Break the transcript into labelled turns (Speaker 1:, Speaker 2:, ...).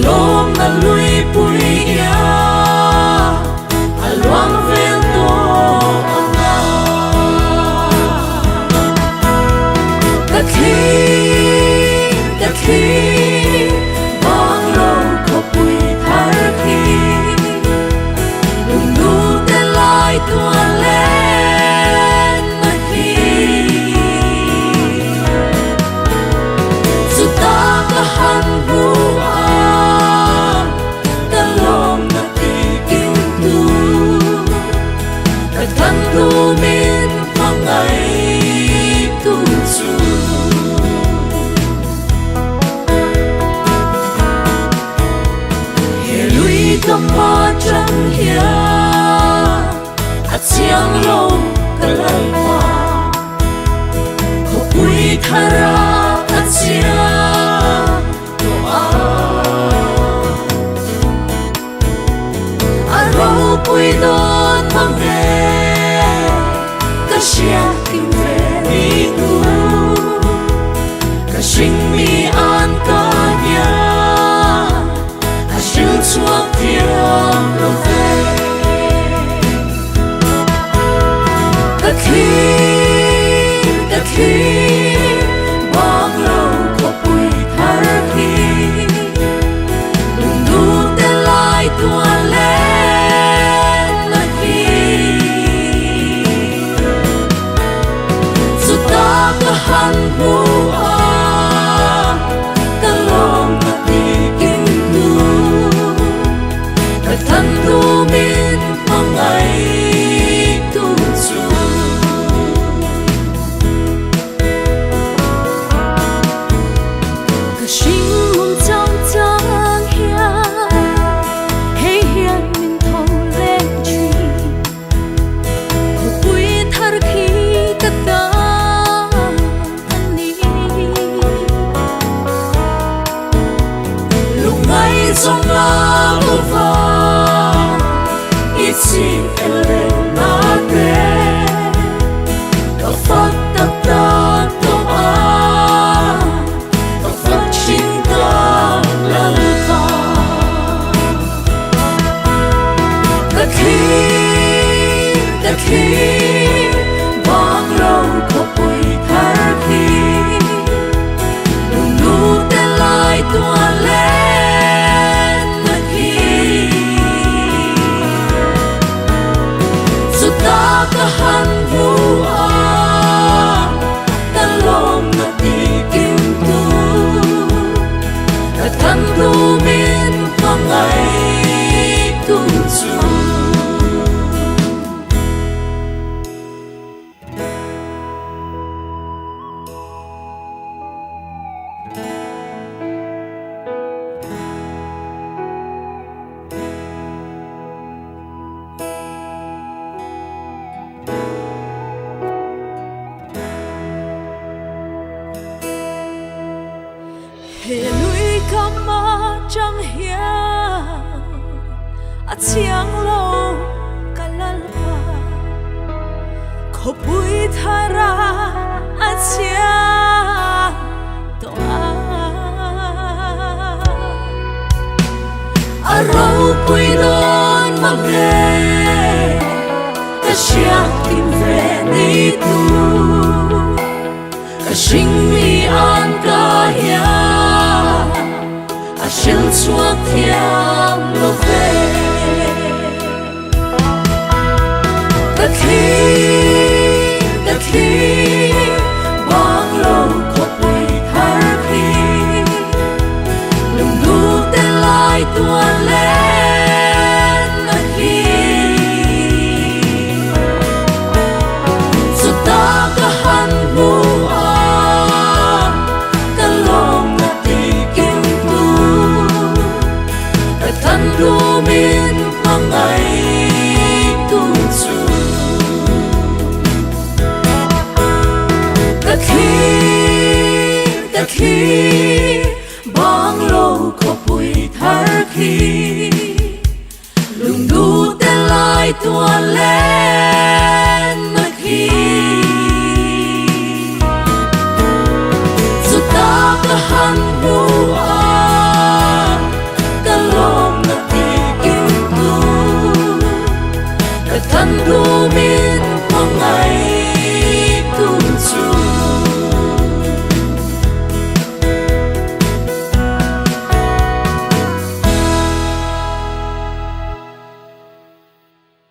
Speaker 1: lom na lui pui ya luang vel to anga the king bang lo ko pui thar khi lung nu te lai tua len na khi su ta ka han bu tu min phong ngày tu chu he lui cầm hoa trăng hia a chiang lâu cả lần hoa ko pui thara a chiang to a ro pui don mang re xiang tim về đi tu cả sinh mi an ca nhà à sinh chuộc tiếng lo về cả khi bang lâu có bụi thar khi đừng nu te lai tua lên là khi ka han bua ka lom na ti kim tu ka than tu min mong ai tu chu ka sing mong chang chang hia hey hian min thong le chi ko pui thar khi ka ta trong la vô vàng ít gì ele na te có phát tập ta to a có phát chính ta là ta khi bang lâu có bụi thar khi đừng nu te lai tua lên ka han bua ka lom na ti kim tu ka than tu min phong ngày tu chu he lui kama chang hia a chiang lo kalal pa ko pui thara a chiang to a ro pui don mang re ka chiang tim ve ni tu ka sing mi an ka hia sinh chuộc thiang lo về cả khi bang lâu có bụi thar khi lung nu te lai tua lên là khi su ta ka han bua ka lom na ti kim tu min mong ai tu chu cả khi bang lâu có bụi thar khi lung nu te lai tua lên